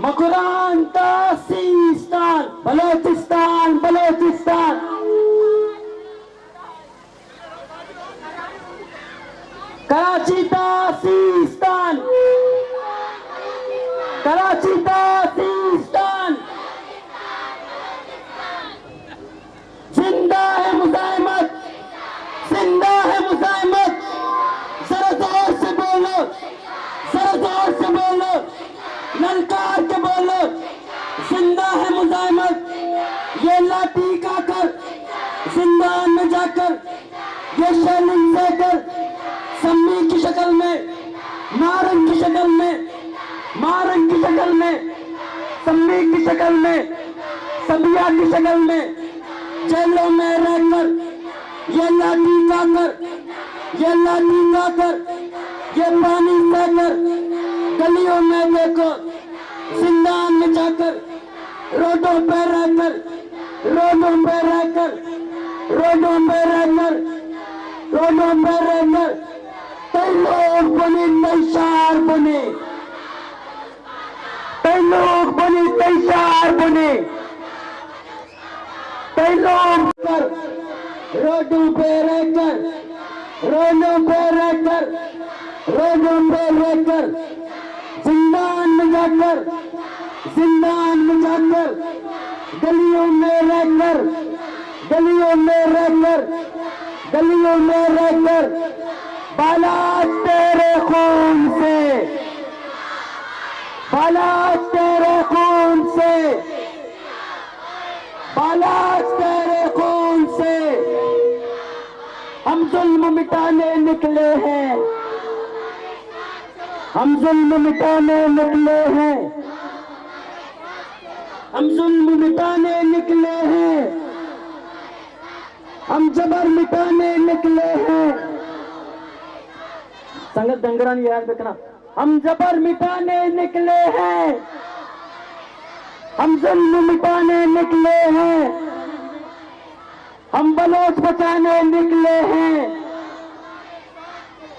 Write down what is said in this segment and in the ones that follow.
मकुरान का सीस्तान, बलोचिस्तान बलोचिस्तान। कराची का सीस्तान, कराची का सीस्तान। जिंदा है मुजाहिमत, जिंदा है मुजाहिमत। जरा जोर से बोलो, जरा जोर से बोलो, ललकार के बोलो, जिंदा है मुजाहिमत। ये लाठी खाकर जिंदान में जाकर, ये शैलिंग देकर, सम्मी की शक्ल में, नारंग की शक्ल में, मारंग की शक्ल में, सम्मी की शक्ल में, सबिया की शक्ल में, जेलों में रहकर ये लाठी खाकर, ये लाठी खाकर, ये पानी सहकर, गलियों में देखो, जिंदान में जाकर, रोडों पर रहकर, रोडों पर रहकर, रोडों पर रहकर, रोडों पर रहकर कई लोग बने, कई शार बने, कई लोग बने, कई शार बने, कई लोग पर रोडों पे रहकर, रोडों पे रहकर, रोडों पे रहकर, जिंदान में जाकर, जिंदान में जाकर, गलियों में रहकर, गलियों में रहकर, गलियों में रहकर, बालात तेरे खून से, बालात तेरे खून से, बालात तेरे खून से। हम जुल्म मिटाने निकले हैं, हम जुल्म मिटाने निकले हैं, हम जुल्म मिटाने निकले हैं, हम जबर मिटाने निकले हैं। संगत डंगरानी याद रखना, हम जबर मिटाने निकले हैं, हम जुल्म मिटाने निकले हैं, हम बलोच बचाने निकले हैं,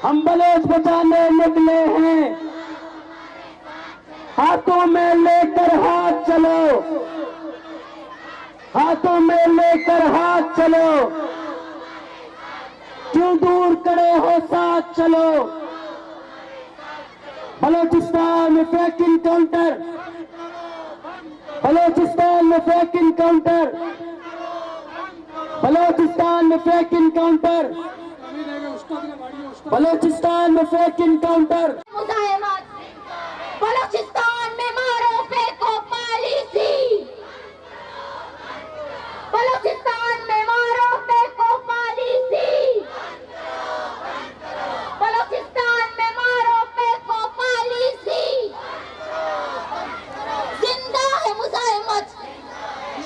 हम बलोच बचाने निकले हैं। हाथों में लेकर हाथ चलो, हाथों में लेकर हाथ चलो, क्यों दूर खड़े हो साथ चलो। बलोचिस्तान में फेक इनकाउंटर, बलोचिस्तान में फेक इनकाउंटर, बलोचिस्तान में फेक इनकाउंटर, बलोचिस्तान में फेक इनकाउंटर। बलोचिस्तान में मारो फेंको पॉलिसी, बलोचिस्तान में मारो फेंको पॉलिसी, बलोचिस्तान में मारो फेंको पॉलिसी। जिंदा है मुजाहिमत,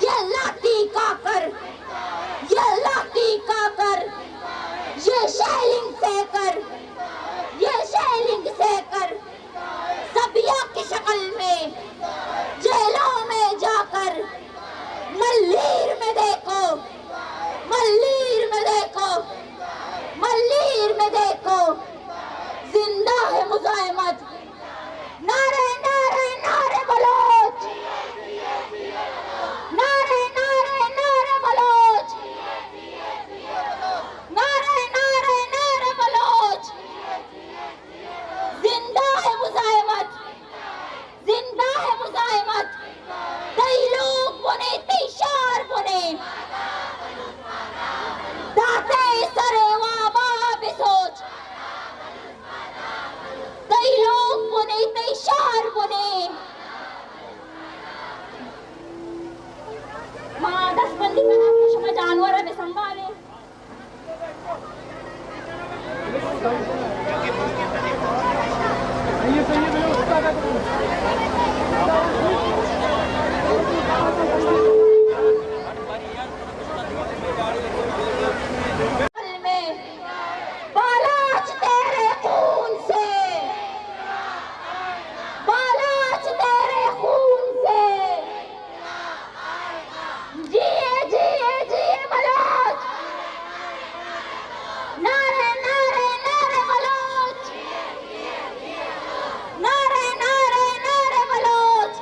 ये लाठी खाकर, ये लाठी खाकर, ये शेलिंग सहकर, ये शेलिंग सहकर, सबिया की शक्ल में, जेलों में जाकर, मल्लीर में देखो, मल्लीर में देखो, मल्लीर में देखो, जिंदा है मुजाहिमत। नारे नारे नारे बलोच, नारे नारे नारे बलोच, नारे नारे नारे बलोच। जिंदा है मुजाहिमत, जिंदा है मुजाहिमत। कई लोग बने, कई शार बने, दाते सरे वाबा भी सोच। कई लोग बने, कई शार बने। माँ 10 बंदी का जानवर में संभाले। बालाच तेरे खून से, बालाच तेरे खून से। जिए जिए जिए बलोच, नारे नारे नारे बलोच, नारे नारे नारे बलोच।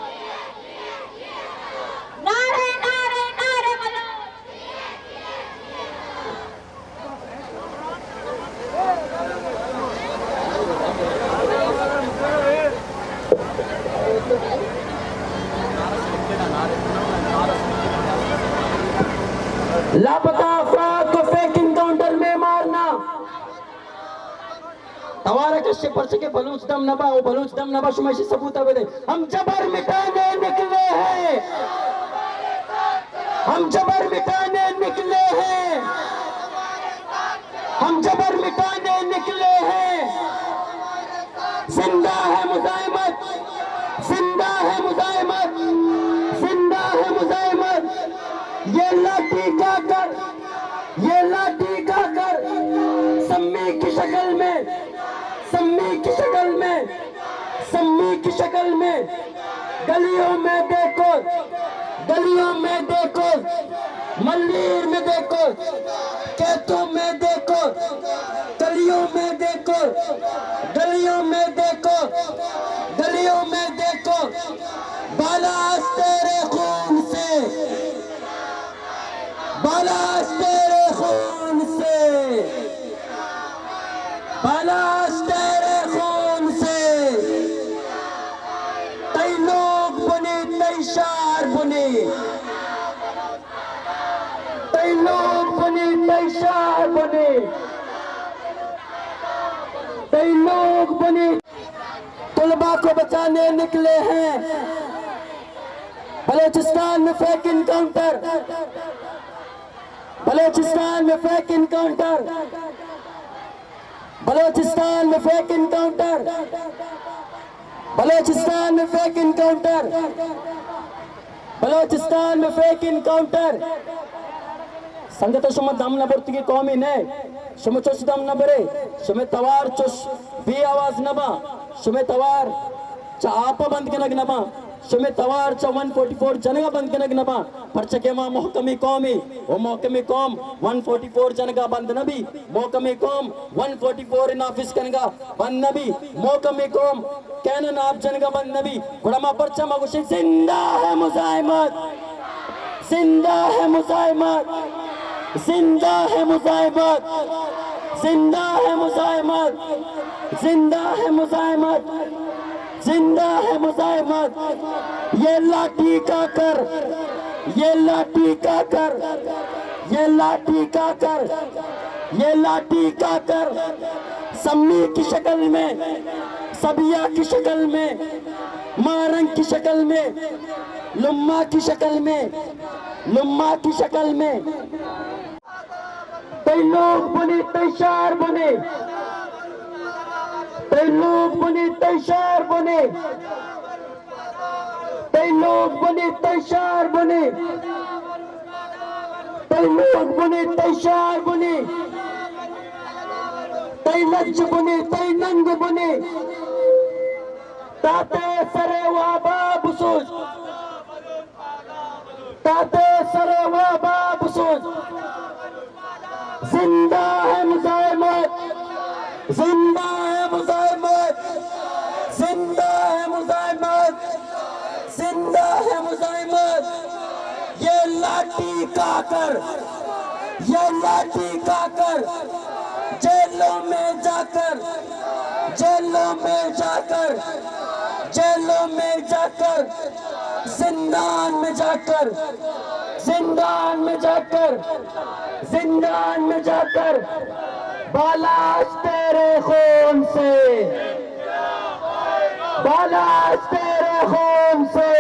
कश्य पर्च के बलूच दम नबा वो बलूच दम नबा शुमाशी सबूत अबे हम जबर मिटाने निकले हैं, हम जबर मिटाने निकले हैं, हम जबर मिटाने निकले हैं। जिंदा है मुजाहिमत, जिंदा है मुजाहिमत, जिंदा है मुजाहिमत। ये लाठी का कर, ये लाठी का कर सम्मी की शक्ल में, सम्मी की शक्ल में, सम्मी की शक्ल में। गलियों में देखो, गलियों में देखो, मल्लीर में देखो, खेतों में देखो, गलियों में देखो, गलियों में देखो, गलियों में देखो। बालास तेरे खून से, बालास तेरे खून से, बालास तेरे खून से। कई लोग बने, कई शार बने, कई लोग बने, कई शार बने, कई लोग बने। तलबा को बचाने निकले हैं। बलूचिस्तान में फेक इनकाउंटर, बलूचिस्तान में फेक इनकाउंटर, बलूचिस्तान में फेक इनकाउंटर, बलूचिस्तान में फेक इनकाउंटर, बलूचिस्तान में फेक इनकाउंटर। संगत शुम दम न बर्तगी कौमी ने शुम चुस दम न बरे शुमे तवार चुस भी आवाज नबा शुमे तवार चा आपा बंद के नग नबा शुमे तवार चा 144 जनगा बंद के नग नबा परचके मा मोहकमी कौमी वो मोहकमी कौम 144 जनगा बंद नबी मोहकमी कौम 144 इन ऑफिस कनगा बंद नबी मोहकमी कौम कैनन आप जनगा बंद नबी गुड़मा परचा मगुशी। जिंदा है मुजाहिमत, जिंदा है मुजाहिमत, जिंदा है मुजाहिमत, जिंदा है मुजाहिमत, जिंदा है मुजाहिमत, जिंदा है मुजाहिमत। ये लाठी का कर, ये लाठी का कर, ये लाठी का कर, ये लाठी का कर। सम्मी की शक्ल में, सबिया की शक्ल में, मारंग की शक्ल में, लुम्मा की शक्ल में, लुम्मा की शक्ल में। कई लोग बने, कई शार बने, कई लोग बने, कई शार बने, कई लोग बने, कई शार बने, कई लोग बने, कई शार बने, कई लज्ज बने, कई नंग बने। ताते सरे वाबा बुसूज, ताते सरे वाबा बुसूज। जिंदा है मुजाहिमत, जिंदा है मुजाहिमत, जिंदा है मुजाहिमत, जिंदा है मुजाहिमत। ये लाठी का कर, ये लाठी का कर। जेलों में जाकर, जेलों में जाकर, जेलों में जाकर, जिंदान में जाकर, जिंदान में जाकर, जिंदान में जाकर। बालास तेरे खून से, बालास तेरे खून से,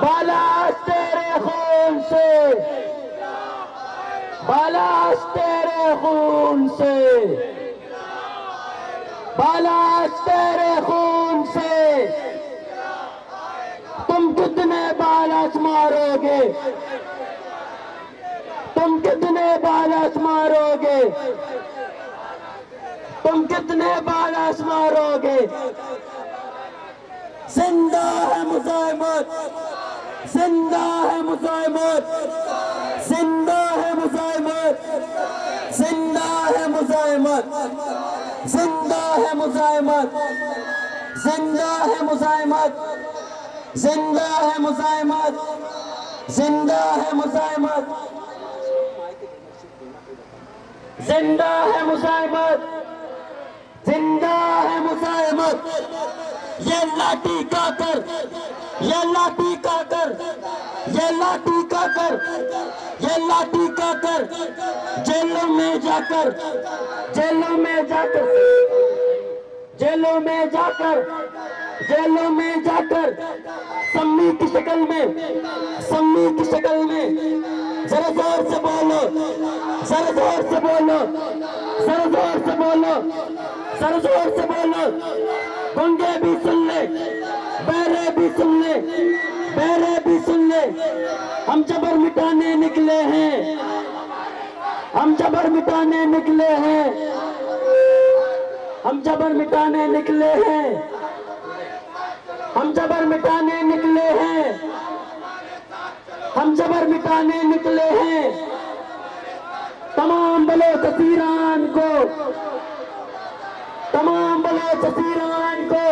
बालास तेरे खून से, बालास तेरे खून से, बालास तेरे खून से। तुम कितने बालास मारोगे, तुम कितने बालास मारोगे, तुम कितने बालास मारोगे। जिंदा है मुजाहिमत, जिंदा है मुजाहिमत, जिंदा है मुजाहिमत, जिंदा है मुजाहिमत, जिंदा है मुजाहिमत, जिंदा है मुजाहिमत, जिंदा है मुजाहिमत, जिंदा है मुजाहिमत, जिंदा है मुजाहिमत, जिंदा है मुजाहिमत। ये लाठी का कर, ये लाठी का कर, ये लाठी का कर, ये लाठी का कर, जेलों में जाकर, जेलों में जाकर, जेलों में जाकर, जेलों में जाकर, सम्मी की शक्ल में, सम्मी की शक्ल में, जरा जोर से बोलो, जरा जोर से बोलो, जरा जोर से बोलो, जरा जोर से बोलो। गूंगे भी सुन ले, बहरे भी सुन ले, बहरे भी सुन ले। हम जबर मिटाने निकले हैं, हम जबर मिटाने निकले हैं, हम जबर मिटाने निकले हैं, हम जबर मिटाने निकले हैं, हम जबर मिटाने निकले हैं। तमाम बलोच ईरान को, तमाम बलोच ईरान को,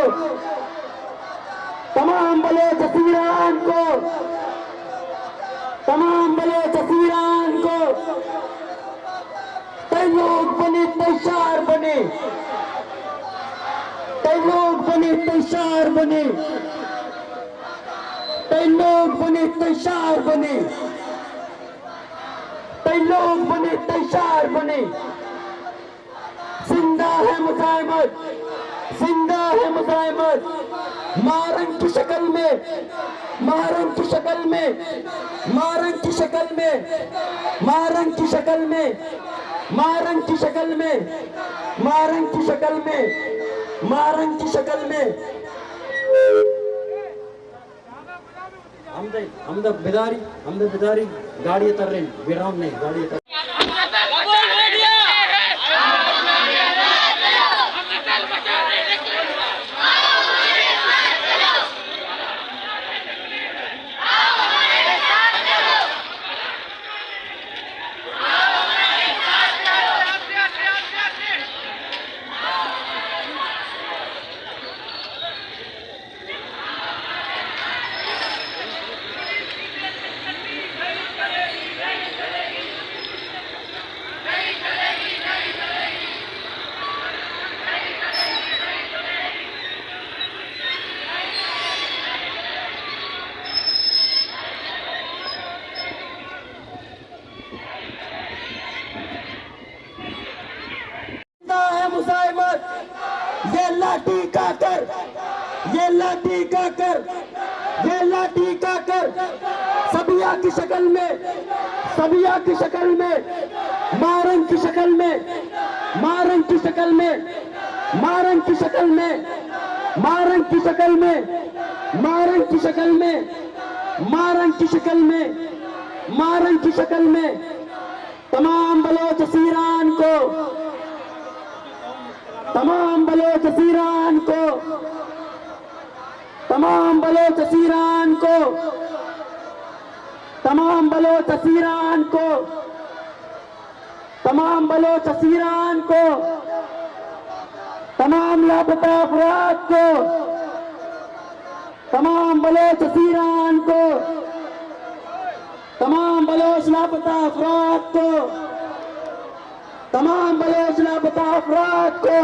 तमाम बलोच ईरान को, तमाम बलोच ईरान को। कई लोग बने तैशार बने, कई लोग बने तैशार बने, कई लोग बने तैशार बने, कई लोग बने तैशार बने। जिंदा है मुजाहिमत, जिंदा है मुजाहिमत। मारंग की शक्ल में, मारंग की शक्ल में, मारंग की शक्ल में, मारंग की शक्ल में, मारंग की शक्ल में, मारंग की शक्ल में, मारंग की शक्ल में। हम बेदारी गाड़ी उतर रही, विराम नहीं, गाड़ी उतर। मुजाहिमत, ये लाठी का कर, ये लाठी का कर, ये लाठी का कर। सबिया की शक्ल में, सबिया की शक्ल में, मारंग की शक्ल में, मारंग की शक्ल में, मारंग की शक्ल में, मारंग की शक्ल में, मारंग की शक्ल में, मारंग की शक्ल में, मारंग की शक्ल में। तमाम बलोच ईरान को, तमाम बलोच ईरान को, तमाम बलोच ईरान को, तमाम बलोच ईरान को, तमाम बलोच ईरान को, तमाम लापता अफराद को, तमाम बलोच ईरान को, तमाम बलोच लापता अफराद को, तमाम बलोच लापता अफराद को।